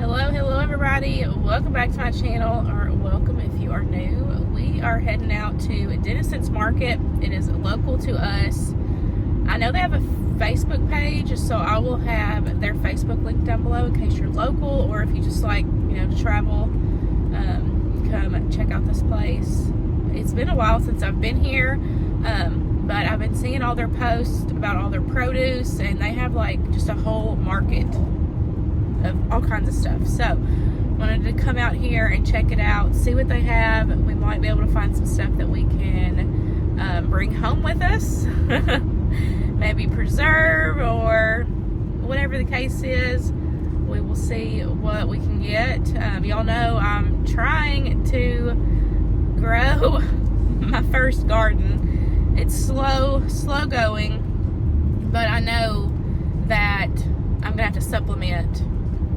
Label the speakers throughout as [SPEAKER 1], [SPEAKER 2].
[SPEAKER 1] Hello everybody. Welcome back to my channel, or welcome if you are new. We are heading out to Dennison's Market. It is local to us. I know they have a Facebook page, so I will have their Facebook link down below in case you're local, or if you just like, to travel, come check out this place. It's been a while since I've been here, but I've been seeing all their posts about all their produce, and they have like just a whole market of all kinds of stuff. So wanted to come out here and check it out, see what they have. We might be able to find some stuff that we can bring home with us. Maybe preserve, or whatever the case is. We will see what we can get. Y'all know I'm trying to grow my first garden. It's slow going, but I know that I'm gonna have to supplement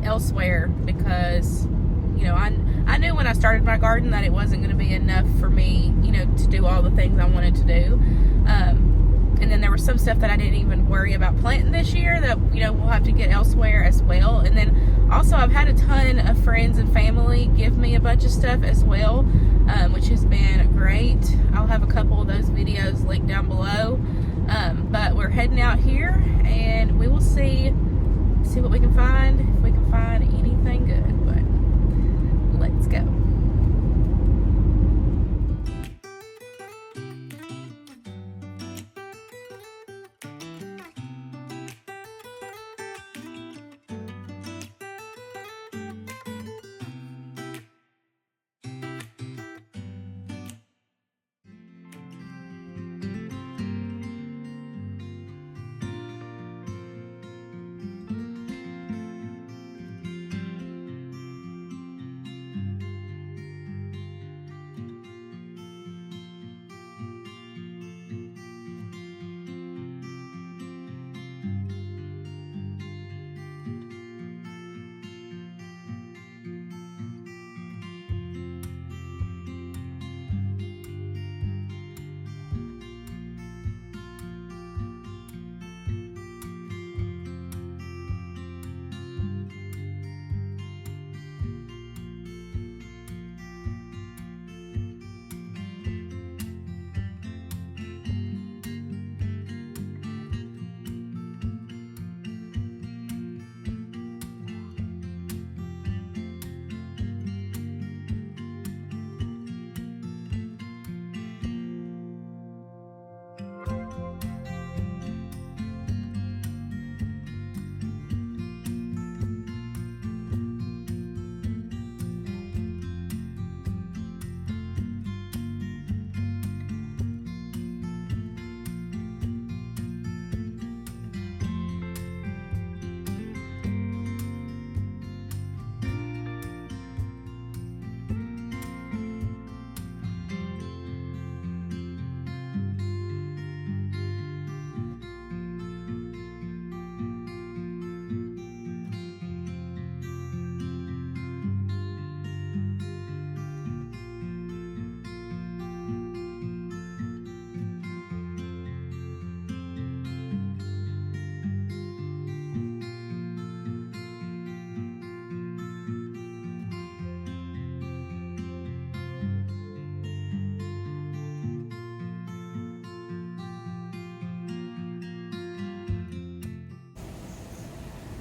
[SPEAKER 1] elsewhere because I knew when I started my garden that it wasn't going to be enough for me to do all the things I wanted to do, and then there was some stuff that I didn't even worry about planting this year that we'll have to get elsewhere as well. And then also I've had a ton of friends and family give me a bunch of stuff as well, which has been great. I'll have a couple of those videos linked down below, but we're heading out here and we will see what we can find, if we can find anything good. But let's go.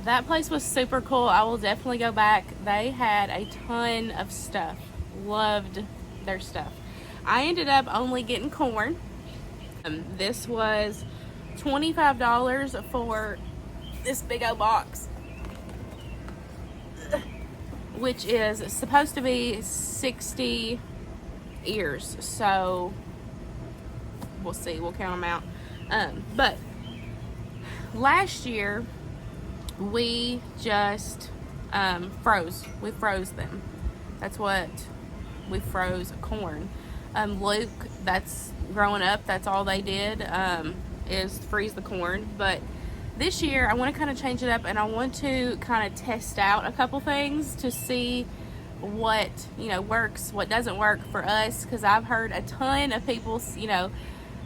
[SPEAKER 1] That place was super cool. I will definitely go back. They had a ton of stuff. Loved their stuff. I ended up only getting corn. This was $25 for this big old box, which is supposed to be 60 ears. So we'll see. We'll count them out. But last year, we just froze. We froze them. That's what we froze, corn. Luke, that's growing up, that's all they did, is freeze the corn. But this year I want to kind of change it up, and I want to kind of test out a couple things to see what works, what doesn't work for us, because I've heard a ton of people,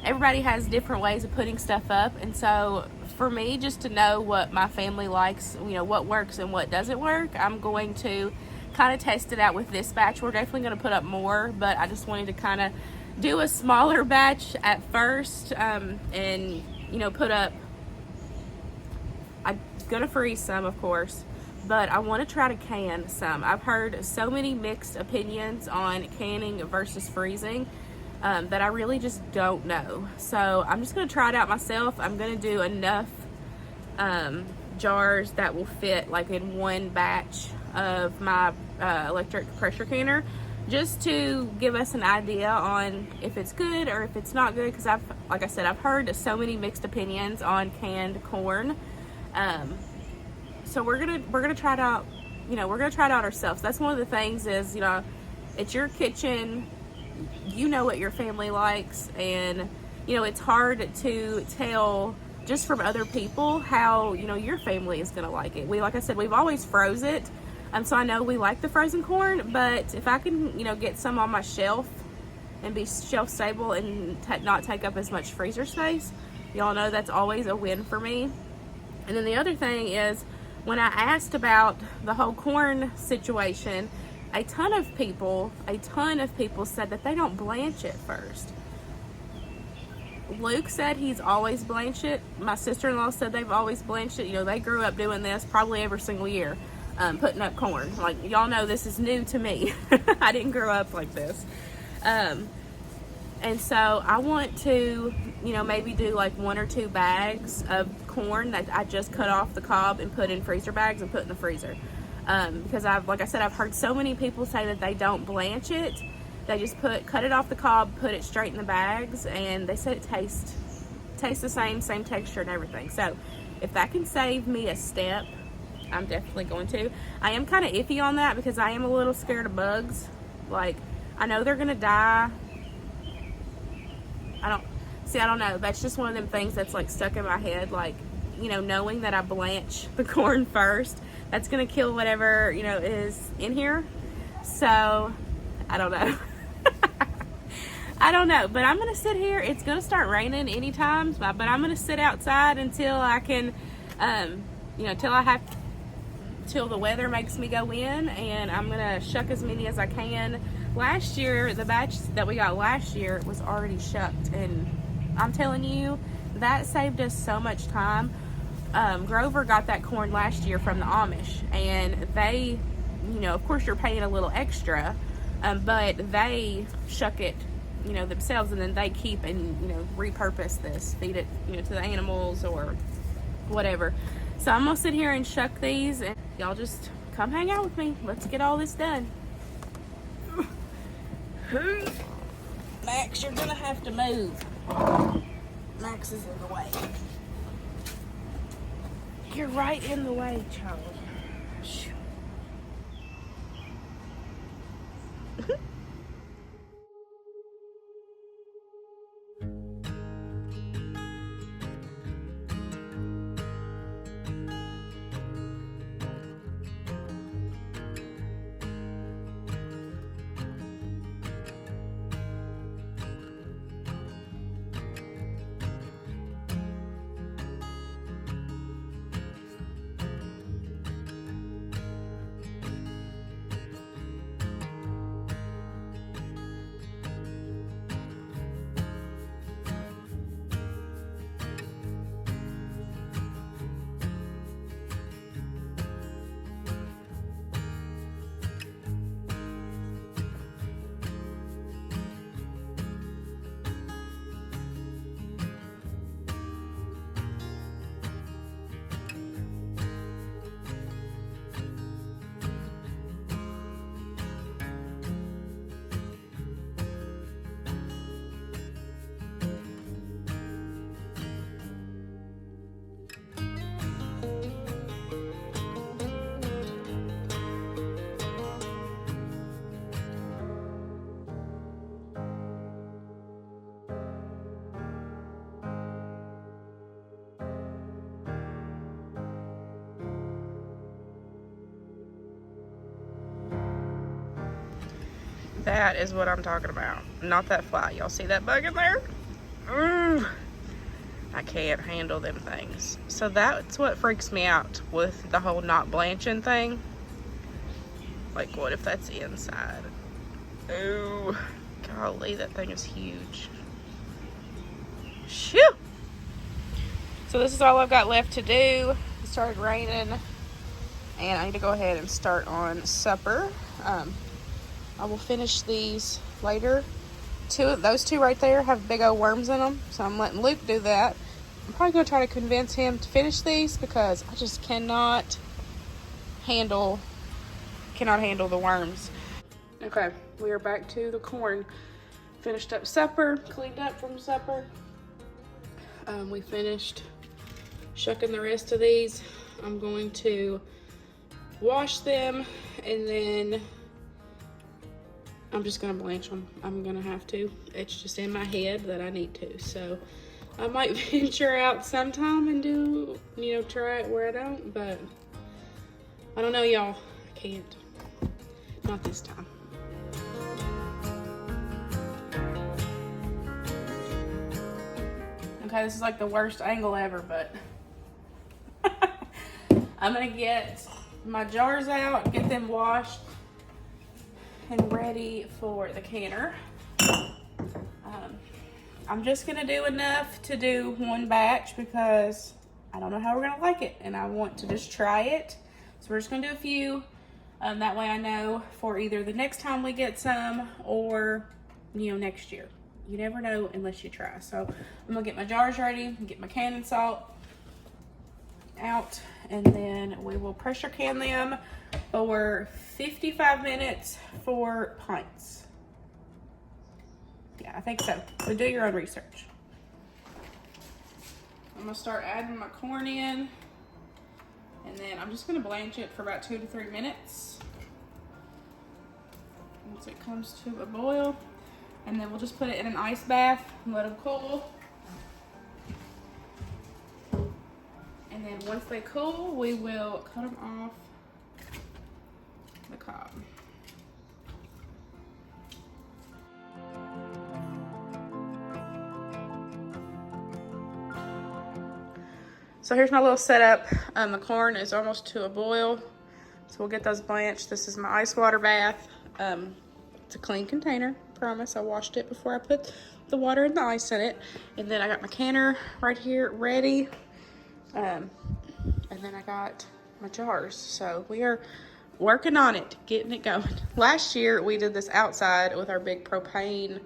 [SPEAKER 1] everybody has different ways of putting stuff up. And so for me, just to know what my family likes, you know, what works and what doesn't work, I'm going to kind of test it out with this batch. We're definitely going to put up more, but I just wanted to kind of do a smaller batch at first, and, you know, put up, I'm going to freeze some, of course, but I want to try to can some. I've heard so many mixed opinions on canning versus freezing that I really just don't know. So I'm just going to try it out myself. I'm going to do enough jars that will fit like in one batch of my electric pressure canner, just to give us an idea on if it's good or if it's not good, because like I said, I've heard so many mixed opinions on canned corn. So we're gonna try it out. You know, we're gonna try it out ourselves. That's one of the things is, you know, it's your kitchen. You know what your family likes, and you know it's hard to tell just from other people how, you know, your family is gonna like it. Like I said, we've always froze it, so I know we like the frozen corn. But if I can, you know, get some on my shelf and be shelf stable and not take up as much freezer space, y'all know that's always a win for me. And then the other thing is, when I asked about the whole corn situation, a ton of people said that they don't blanch it first. Luke said he's always blanched it. My sister-in-law said they've always blanched it. You know, they grew up doing this probably every single year, putting up corn. Like, y'all know this is new to me. I didn't grow up like this. And so I want to, you know, maybe do like 1 or 2 bags of corn that I just cut off the cob and put in freezer bags and put in the freezer. Because like I said, I've heard so many people say that they don't blanch it. They just cut it off the cob, put it straight in the bags, and they said it tastes the same texture and everything. So if that can save me a step, I'm definitely going to. I am kind of iffy on that because I am a little scared of bugs. Like, I know they're gonna die. I don't know. That's just one of them things that's like stuck in my head. Like, you know, knowing that I blanch the corn first, that's gonna kill whatever, you know, is in here. So I don't know. I don't know, but I'm gonna sit here. It's gonna start raining anytime, but I'm gonna sit outside until I can, you know, till the weather makes me go in, and I'm gonna shuck as many as I can. Last year, the batch that we got last year was already shucked, and I'm telling you, that saved us so much time. Grover got that corn last year from the Amish, and they, you know, of course you're paying a little extra, but they shuck it, you know, themselves, and then they keep and, you know, repurpose this, feed it, you know, to the animals or whatever. So I'm gonna sit here and shuck these, and y'all just come hang out with me. Let's get all this done. Max, you're gonna have to move. Max is in the way. You're right in the way, child. That is what I'm talking about. Not that fly. Y'all see that bug in there? I can't handle them things. So that's what freaks me out with the whole not blanching thing. Like, what if that's inside? Ooh, golly, that thing is huge. Shoo! So this is all I've got left to do. It started raining, and I need to go ahead and start on supper. I will finish these later. Those two right there have big old worms in them, so I'm letting Luke do that. I'm probably going to try to convince him to finish these because I just cannot handle the worms. Okay, we are back to the corn. Finished up supper, cleaned up from supper. We finished shucking the rest of these. I'm going to wash them, and then I'm just gonna blanch them. I'm gonna have to. It's just in my head that I need to. So I might venture out sometime and do, try it where I don't, but I don't know, y'all. I can't. Not this time. Okay, this is like the worst angle ever, but I'm gonna get my jars out, get them washed and ready for the canner. I'm just gonna do enough to do one batch because I don't know how we're gonna like it, and I want to just try it. So we're just gonna do a few. That way I know for either the next time we get some or, next year. You never know unless you try. So I'm gonna get my jars ready, get my canning salt out, and then we will pressure can them for 55 minutes for pints. Yeah, I think so. So do your own research. I'm gonna start adding my corn in, and then I'm just gonna blanch it for about 2 to 3 minutes. Once it comes to a boil, and then we'll just put it in an ice bath and let them cool. And then once they cool, we will cut them off the cob. So here's my little setup. The corn is almost to a boil, so we'll get those blanched. This is my ice water bath. It's a clean container, promise. I washed it before I put the water and the ice in it. And then I got my canner right here ready. And then I got my jars. So we are working on it, getting it going. Last year we did this outside with our big propane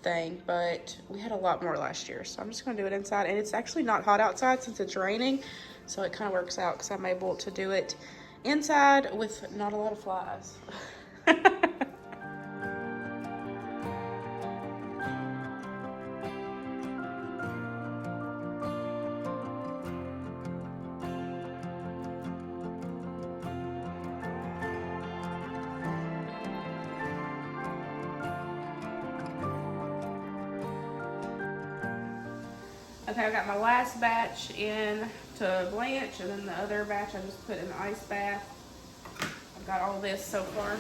[SPEAKER 1] thing, but we had a lot more last year, so I'm just gonna do it inside. And it's actually not hot outside since it's raining, so it kind of works out because I'm able to do it inside with not a lot of flies. Okay, I got my last batch in to blanch, and then the other batch I just put in the ice bath. I've got all this so far.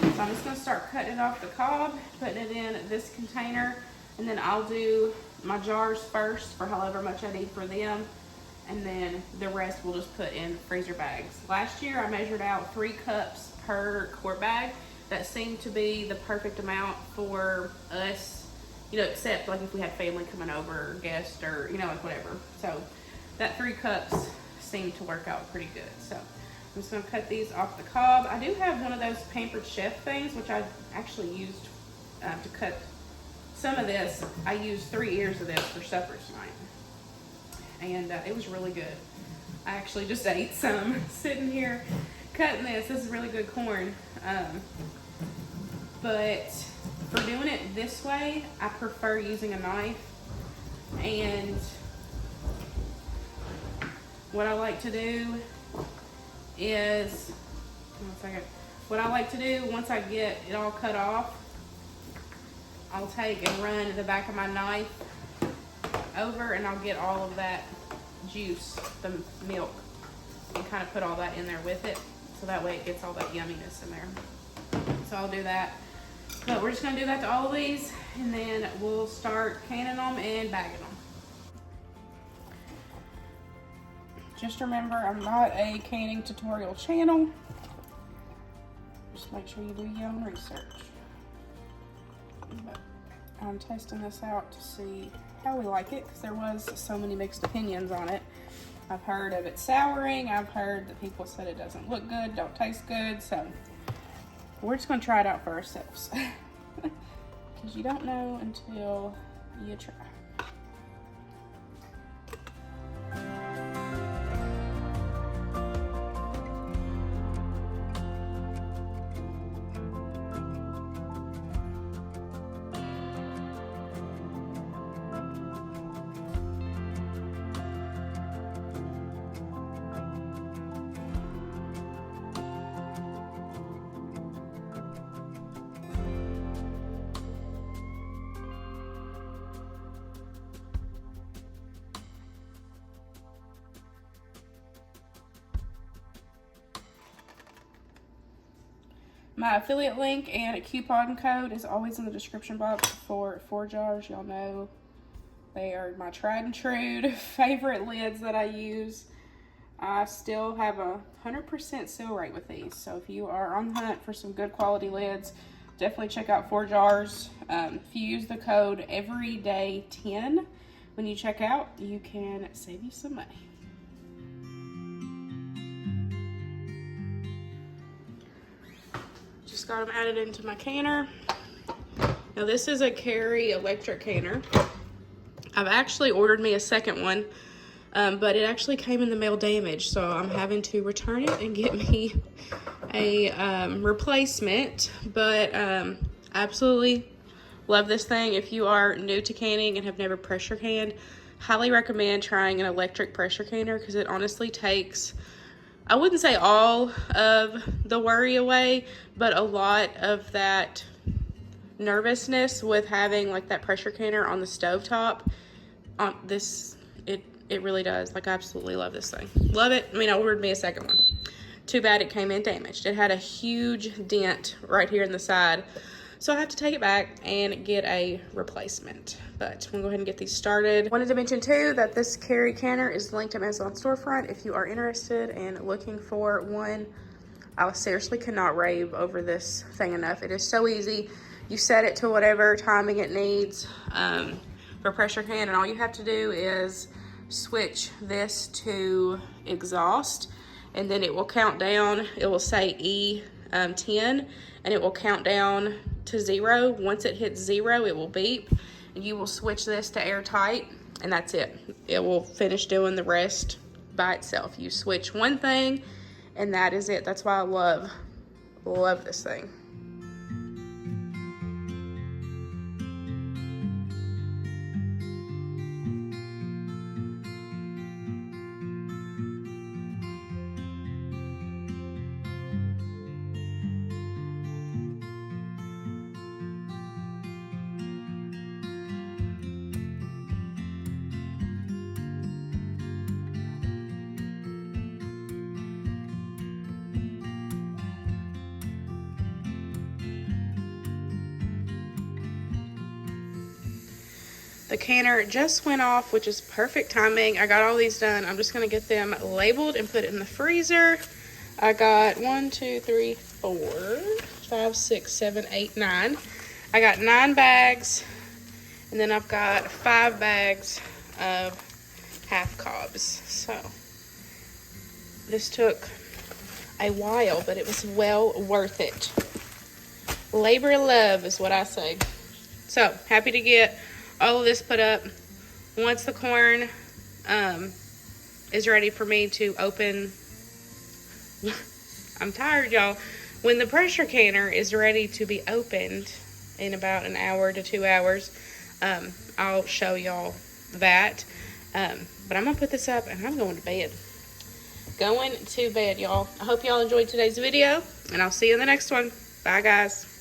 [SPEAKER 1] So I'm just gonna start cutting it off the cob, putting it in this container, and then I'll do my jars first for however much I need for them, and then the rest we'll just put in freezer bags. Last year I measured out 3 cups per quart bag. That seemed to be the perfect amount for us, except like if we had family coming over or guests or, like whatever. So that 3 cups seemed to work out pretty good. So I'm just gonna cut these off the cob. I do have one of those Pampered Chef things, which I actually used to cut some of this. I used 3 ears of this for supper tonight. And it was really good. I actually just ate some sitting here cutting this. This is really good corn. But for doing it this way, I prefer using a knife. And what I like to do is, what I like to do once I get it all cut off, I'll take and run the back of my knife over, and I'll get all of that juice, the milk, and kind of put all that in there with it, so that way it gets all that yumminess in there. So I'll do that. But we're just gonna do that to all of these, and then we'll start canning them and bagging them. Just remember, I'm not a canning tutorial channel. Just make sure you do your own research. But I'm testing this out to see how we like it, because there was so many mixed opinions on it. I've heard of it souring. I've heard that people said it doesn't look good, don't taste good. So we're just gonna try it out for ourselves. Because you don't know until you try. My affiliate link and a coupon code is always in the description box for 4 jars. Y'all know they are my tried and true favorite lids that I use. I still have a 100% seal rate with these. So if you are on the hunt for some good quality lids, definitely check out 4 jars. If you use the code everyday10 when you check out, you can save you some money. Just got them added into my canner. Now this is a Carry electric canner. I've actually ordered me a second one, but it actually came in the mail damaged, so I'm having to return it and get me a replacement. But absolutely love this thing. If you are new to canning and have never pressure canned, highly recommend trying an electric pressure canner, because it honestly takes, I wouldn't say all of the worry away, but a lot of that nervousness with having like that pressure canner on the stovetop. On this, it really does. Like, I absolutely love this thing. Love it. I mean, I ordered me a second one. Too bad it came in damaged. It had a huge dent right here in the side, so I have to take it back and get a replacement. But we'll go ahead and get these started. Wanted to mention too that this Carry canner is linked to Amazon storefront if you are interested and looking for one. I seriously cannot rave over this thing enough. It is so easy. You set it to whatever timing it needs for pressure can, and all you have to do is switch this to exhaust, and then it will count down. It will say E10, and it will count down to 0. Once it hits 0, it will beep, and you will switch this to airtight, and that's it. It will finish doing the rest by itself. You switch one thing, and that is it. That's why I love this thing. The canner just went off, which is perfect timing. I got all these done. I'm just gonna get them labeled and put it in the freezer. I got 1, 2, 3, 4, 5, 6, 7, 8, 9. I got 9 bags, and then I've got 5 bags of half cobs. So this took a while, but it was well worth it. Labor of love is what I say. So happy to get all of this put up. Once the corn is ready for me to open, I'm tired, y'all. When the pressure canner is ready to be opened in about an hour to 2 hours, I'll show y'all that. But I'm gonna put this up and I'm going to bed. Going to bed, y'all. I hope y'all enjoyed today's video, and I'll see you in the next one. Bye, guys.